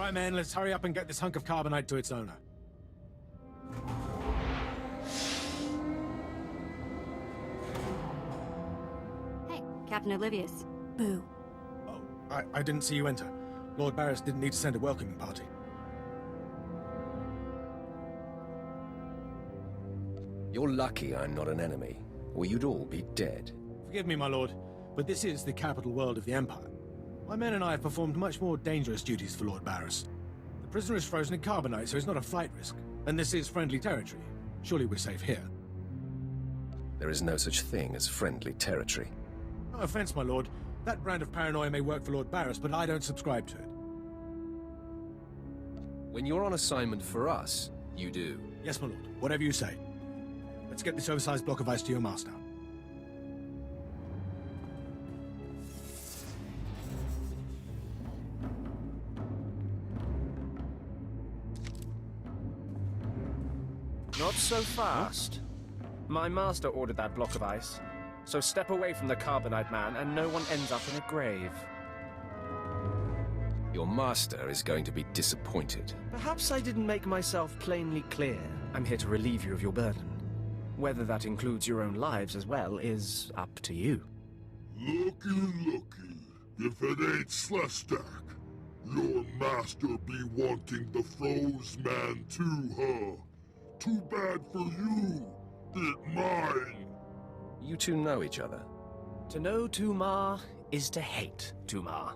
Right, man, let's hurry up and get this hunk of carbonite to its owner. Hey, Captain Oblivious. Boo. Oh, I didn't see you enter. Lord Barris didn't need to send a welcoming party. You're lucky I'm not an enemy, or you'd all be dead. Forgive me, my lord, but this is the capital world of the Empire. My men and I have performed much more dangerous duties for Lord Barris. The prisoner is frozen in carbonite, so he's not a flight risk. And this is friendly territory. Surely we're safe here. There is no such thing as friendly territory. No offense, my lord. That brand of paranoia may work for Lord Barris, but I don't subscribe to it. When you're on assignment for us, you do. Yes, my lord. Whatever you say. Let's get this oversized block of ice to your master. Not so fast. My master ordered that block of ice, so step away from the carbonite man and no one ends up in a grave. Your master is going to be disappointed. Perhaps I didn't make myself plainly clear. I'm here to relieve you of your burden. Whether that includes your own lives as well is up to you. Looky. If it ain't Slestak, your master be wanting the froze man too, huh? Too bad for you. It mine. You two know each other. To know Tumar is to hate Tumar.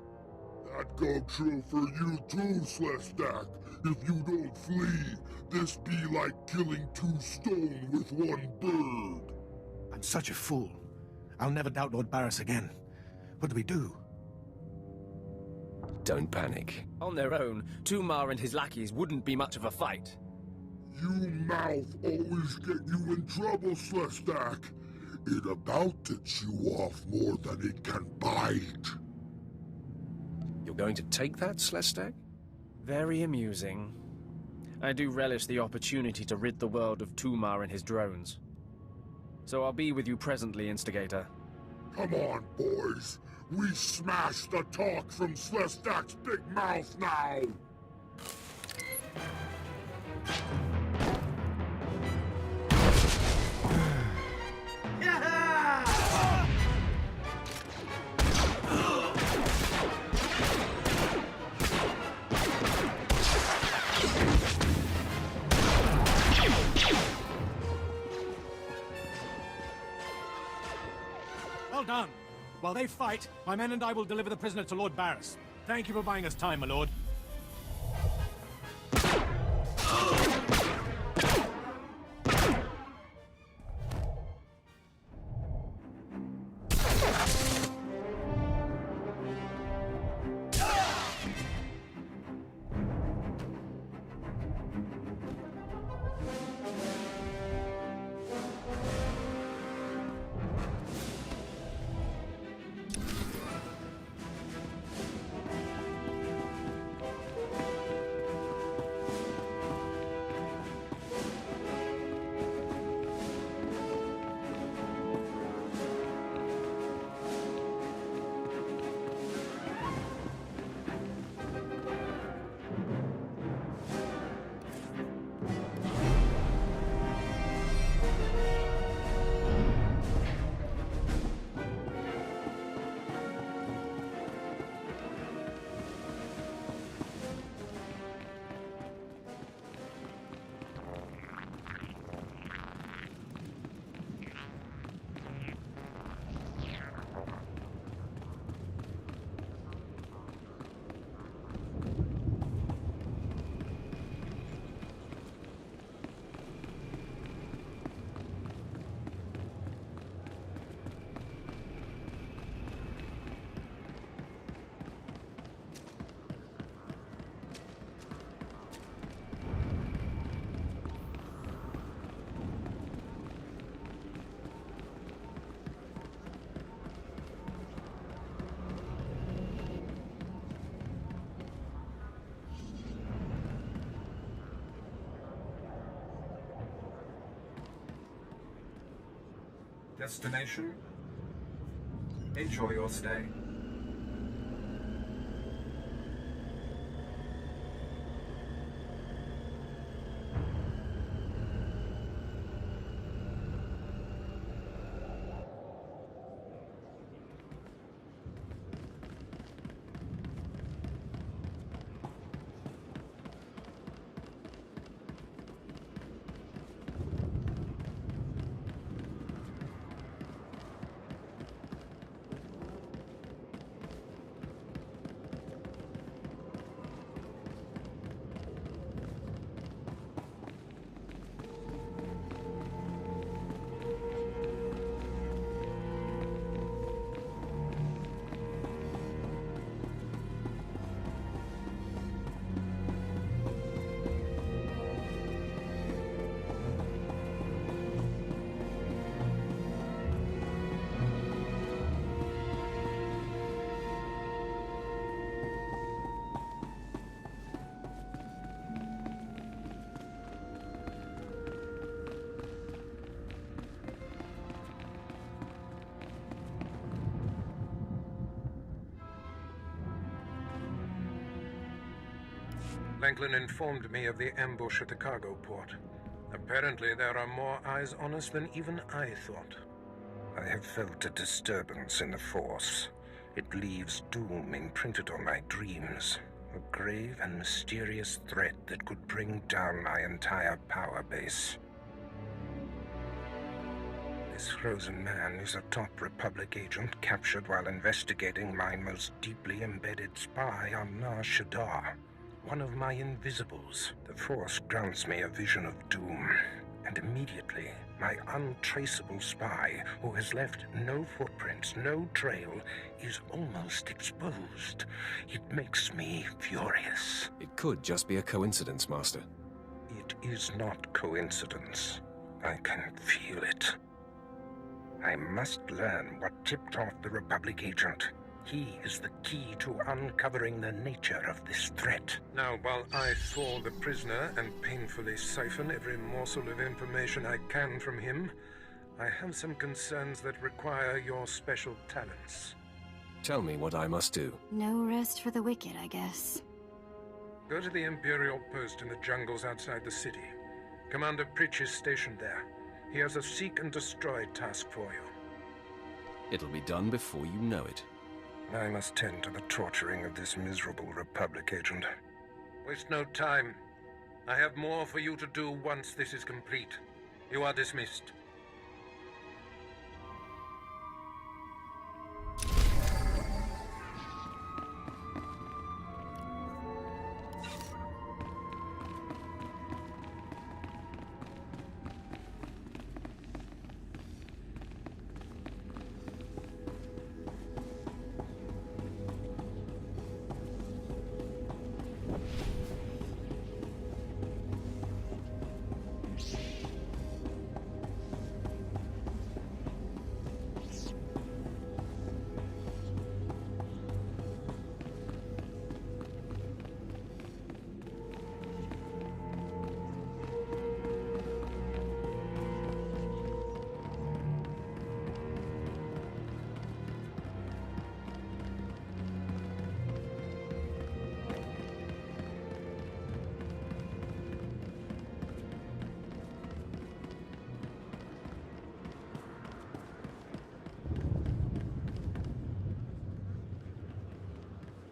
That go true for you too, Slestak. If you don't flee, this be like killing two stone with one bird. I'm such a fool. I'll never doubt Lord Barris again. What do we do? Don't panic. On their own, Tumar and his lackeys wouldn't be much of a fight. You mouth always get you in trouble, Slestak. It about to chew off more than it can bite. You're going to take that, Slestak? Very amusing. I do relish the opportunity to rid the world of Tumar and his drones. So I'll be with you presently, Instigator. Come on, boys. We smash the talk from Slestak's big mouth now. Well done. While they fight, my men and I will deliver the prisoner to Lord Barris. Thank you for buying us time, my lord. Destination? Enjoy your stay. Langlin informed me of the ambush at the cargo port. Apparently there are more eyes on us than even I thought. I have felt a disturbance in the Force. It leaves doom imprinted on my dreams. A grave and mysterious threat that could bring down my entire power base. This frozen man is a top Republic agent captured while investigating my most deeply embedded spy on Nar Shaddaa. One of my invisibles. The Force grants me a vision of doom. And immediately, my untraceable spy, who has left no footprints, no trail, is almost exposed. It makes me furious. It could just be a coincidence, Master. It is not coincidence. I can feel it. I must learn what tipped off the Republic agent. He is the key to uncovering the nature of this threat. Now, while I thaw the prisoner and painfully siphon every morsel of information I can from him, I have some concerns that require your special talents. Tell me what I must do. No rest for the wicked, I guess. Go to the Imperial post in the jungles outside the city. Commander Pritch is stationed there. He has a seek and destroy task for you. It'll be done before you know it. I must tend to the torturing of this miserable Republic agent. Waste no time. I have more for you to do once this is complete. You are dismissed.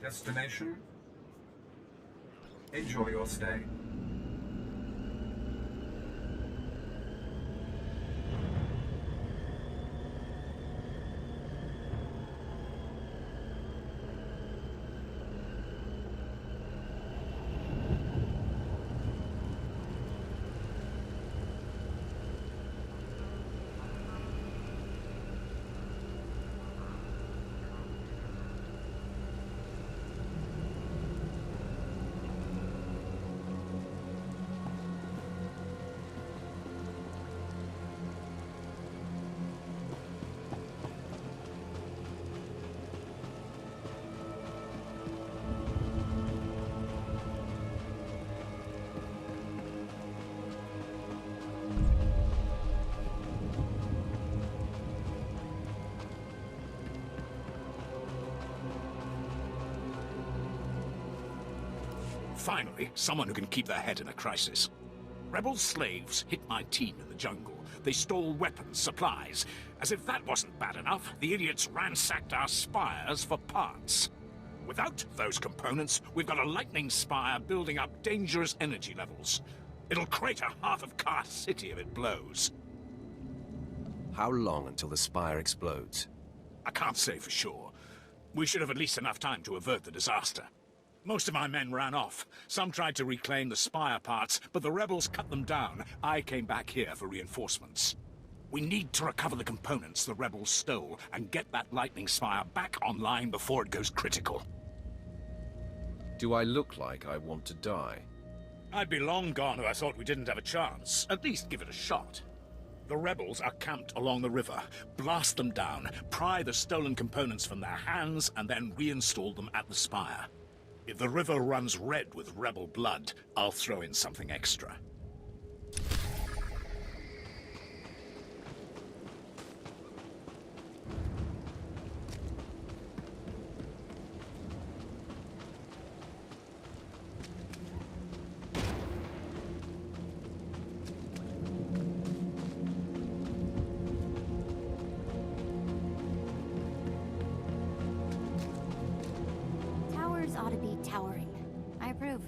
Destination? Enjoy your stay. Finally, someone who can keep their head in a crisis. Rebel slaves hit my team in the jungle. They stole weapons, supplies. As if that wasn't bad enough, the idiots ransacked our spires for parts. Without those components, we've got a lightning spire building up dangerous energy levels. It'll crater half of Car City if it blows. How long until the spire explodes? I can't say for sure. We should have at least enough time to avert the disaster. Most of my men ran off. Some tried to reclaim the spire parts, but the rebels cut them down. I came back here for reinforcements. We need to recover the components the rebels stole and get that lightning spire back online before it goes critical. Do I look like I want to die? I'd be long gone if I thought we didn't have a chance. At least give it a shot. The rebels are camped along the river. Blast them down, pry the stolen components from their hands, and then reinstall them at the spire. If the river runs red with rebel blood, I'll throw in something extra. empowering. I approve.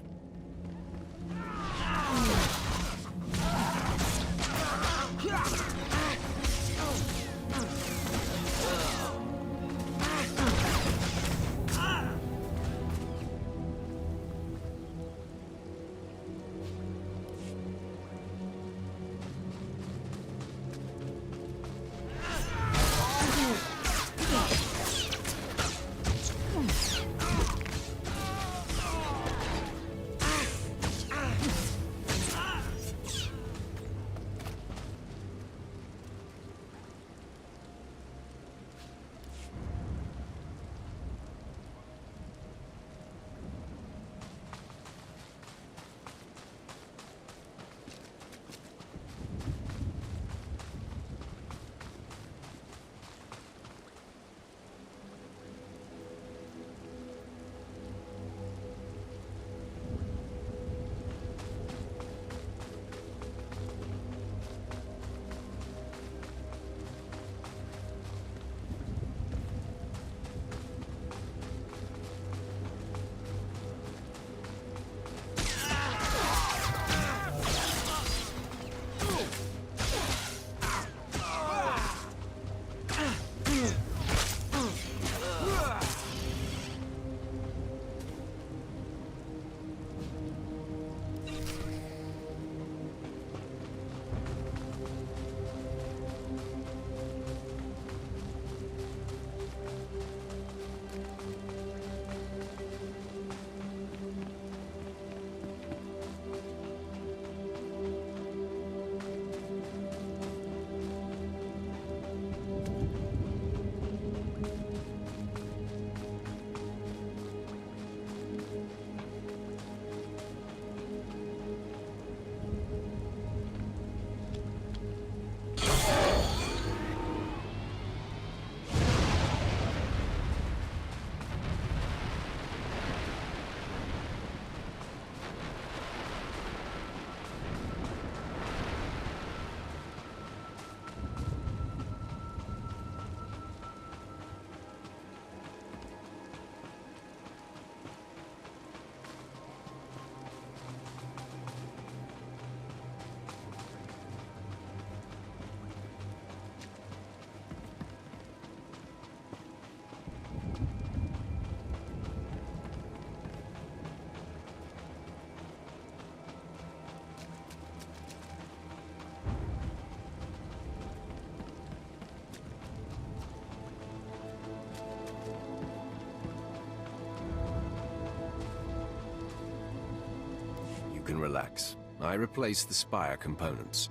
Can relax. I replaced the spire components.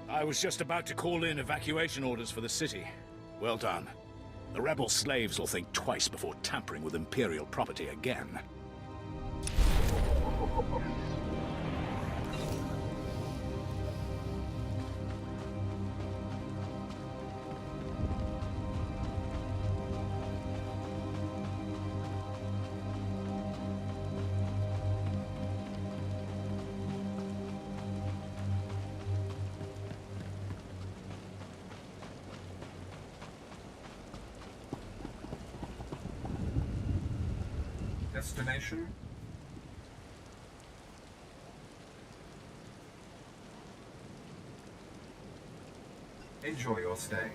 I was just about to call in evacuation orders for the city. Well done. The rebel slaves will think twice before tampering with Imperial property again. Destination? Enjoy your stay.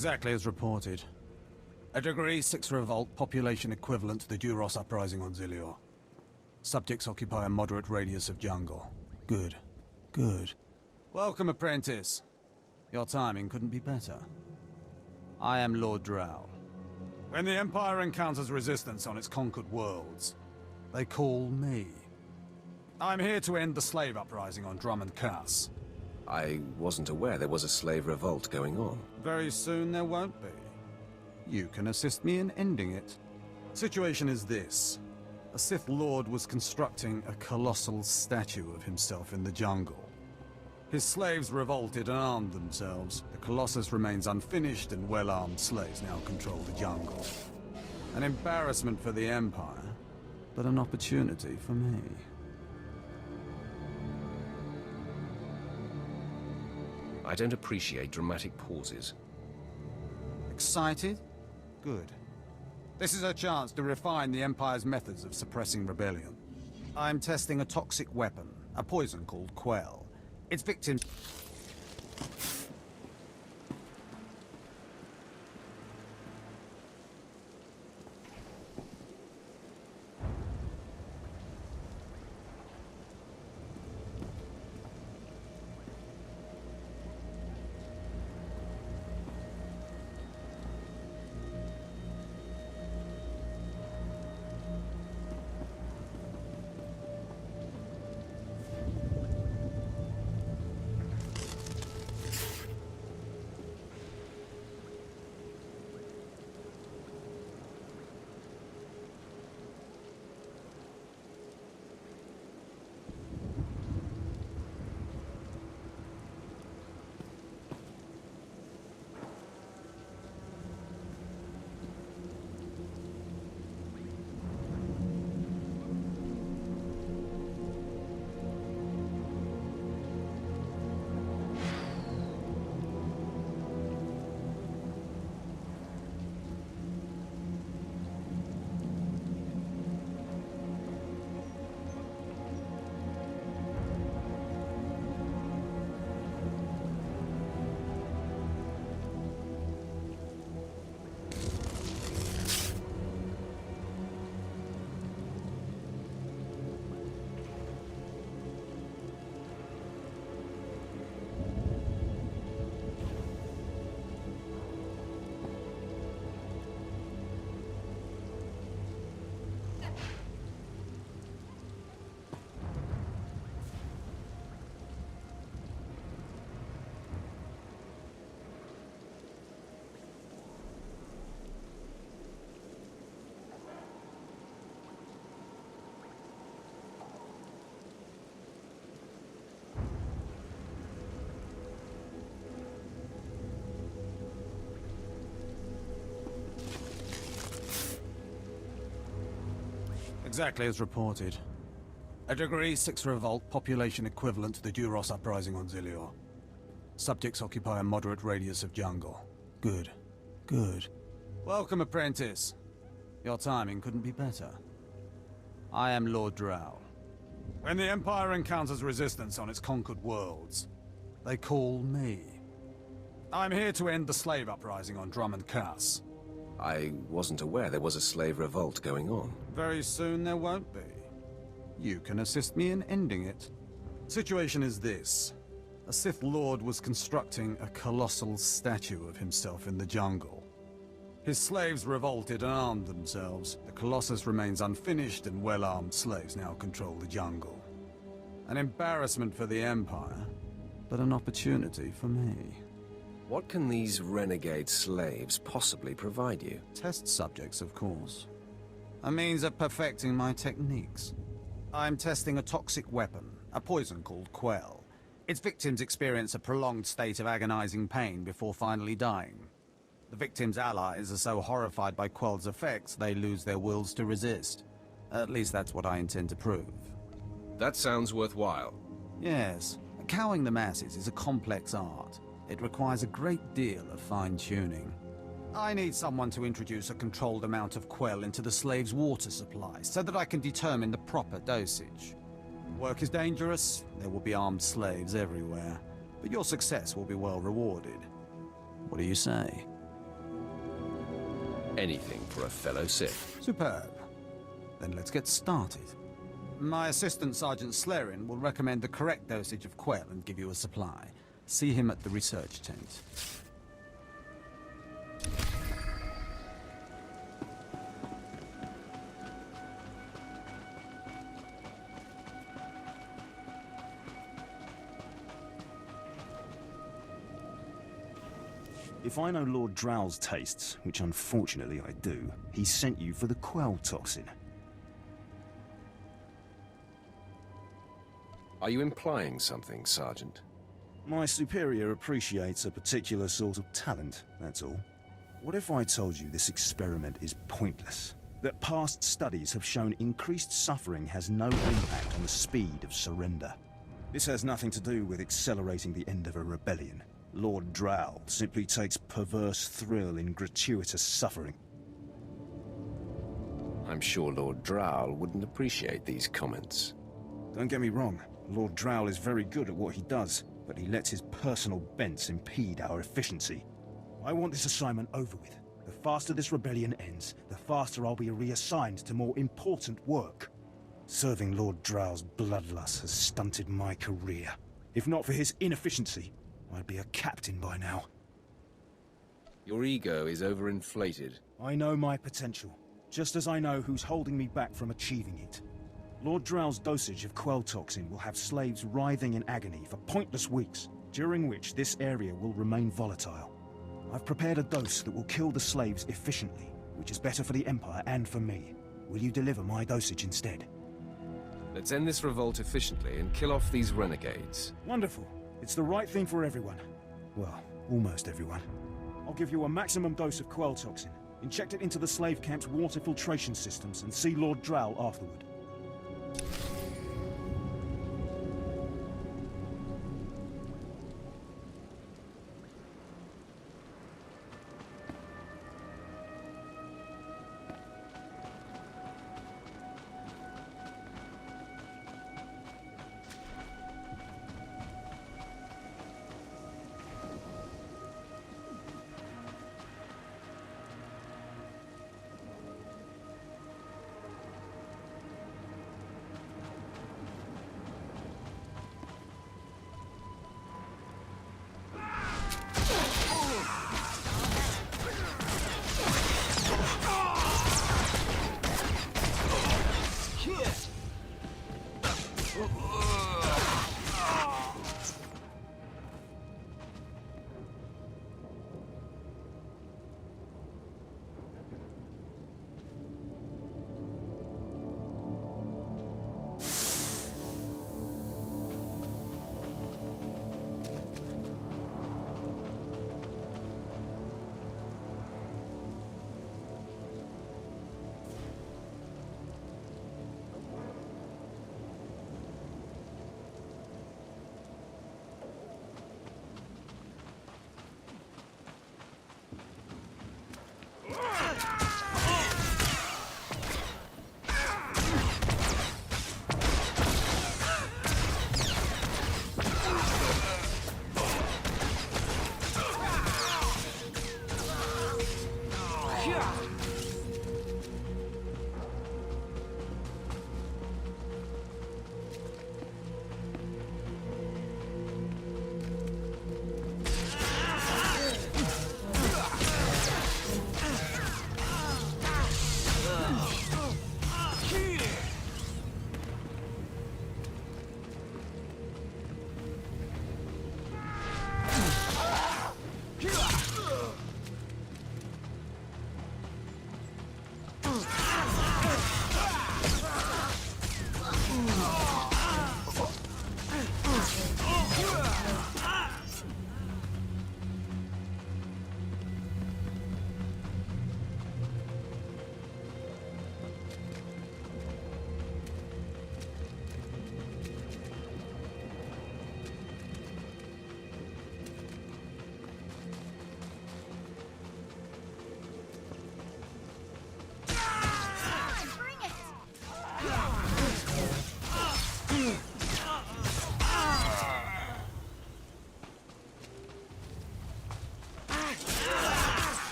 Exactly as reported. A Degree 6 revolt, population equivalent to the Duros uprising on Zilior. Subjects occupy a moderate radius of jungle. Good. Good. Welcome, apprentice. Your timing couldn't be better. I am Lord Drow. When the Empire encounters resistance on its conquered worlds, they call me. I'm here to end the slave uprising on Drummond Cass. I wasn't aware there was a slave revolt going on. Very soon there won't be. You can assist me in ending it. Situation is this. A Sith Lord was constructing a colossal statue of himself in the jungle. His slaves revolted and armed themselves. The Colossus remains unfinished, and well-armed slaves now control the jungle. An embarrassment for the Empire, but an opportunity for me. I don't appreciate dramatic pauses. Excited? Good. This is a chance to refine the Empire's methods of suppressing rebellion. I'm testing a toxic weapon, a poison called Quell. Its victims... Exactly as reported. A Degree 6 revolt, population equivalent to the Duros uprising on Zilior. Subjects occupy a moderate radius of jungle. Good. Good. Welcome, apprentice. Your timing couldn't be better. I am Lord Drow. When the Empire encounters resistance on its conquered worlds, they call me. I'm here to end the slave uprising on Drummond Cass. I wasn't aware there was a slave revolt going on. Very soon there won't be. You can assist me in ending it. Situation is this. A Sith Lord was constructing a colossal statue of himself in the jungle. His slaves revolted and armed themselves. The Colossus remains unfinished, and well-armed slaves now control the jungle. An embarrassment for the Empire, but an opportunity for me. What can these renegade slaves possibly provide you? Test subjects, of course. A means of perfecting my techniques. I'm testing a toxic weapon, a poison called Quell. Its victims experience a prolonged state of agonizing pain before finally dying. The victims' allies are so horrified by Quell's effects, they lose their wills to resist. At least that's what I intend to prove. That sounds worthwhile. Yes. Cowing the masses is a complex art. It requires a great deal of fine-tuning. I need someone to introduce a controlled amount of Quell into the slaves' water supply, so that I can determine the proper dosage. Work is dangerous, there will be armed slaves everywhere, but your success will be well rewarded. What do you say? anything for a fellow Sith. Superb. Then let's get started. My assistant, Sergeant Slarin, will recommend the correct dosage of Quell and give you a supply. See him at the research tent. If I know Lord Drow's tastes, which unfortunately I do, he sent you for the Quell toxin. Are you implying something, Sergeant? My superior appreciates a particular sort of talent, that's all. What if I told you this experiment is pointless? That past studies have shown increased suffering has no impact on the speed of surrender. This has nothing to do with accelerating the end of a rebellion. Lord Drow simply takes perverse thrill in gratuitous suffering. I'm sure Lord Drow wouldn't appreciate these comments. Don't get me wrong, Lord Drow is very good at what he does, but he lets his personal bents impede our efficiency. I want this assignment over with. The faster this rebellion ends, the faster I'll be reassigned to more important work. Serving Lord Drow's bloodlust has stunted my career. If not for his inefficiency, I'd be a captain by now. Your ego is overinflated. I know my potential, just as I know who's holding me back from achieving it. Lord Drow's dosage of Quell toxin will have slaves writhing in agony for pointless weeks, during which this area will remain volatile. I've prepared a dose that will kill the slaves efficiently, which is better for the Empire and for me. Will you deliver my dosage instead? Let's end this revolt efficiently and kill off these renegades. Wonderful. It's the right thing for everyone. Well, almost everyone. I'll give you a maximum dose of Quell toxin. Inject it into the slave camp's water filtration systems and see Lord Drow afterward.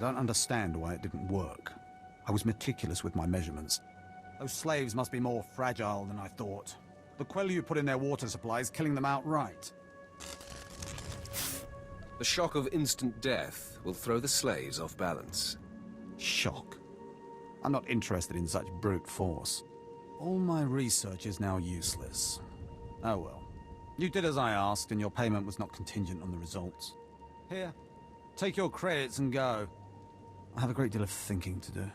don't understand why it didn't work. I was meticulous with my measurements. Those slaves must be more fragile than I thought. The quell you put in their water supply is killing them outright. The shock of instant death will throw the slaves off balance. Shock. I'm not interested in such brute force. All my research is now useless. Oh well. You did as I asked, and your payment was not contingent on the results. Here, take your credits and go. I have a great deal of thinking to do.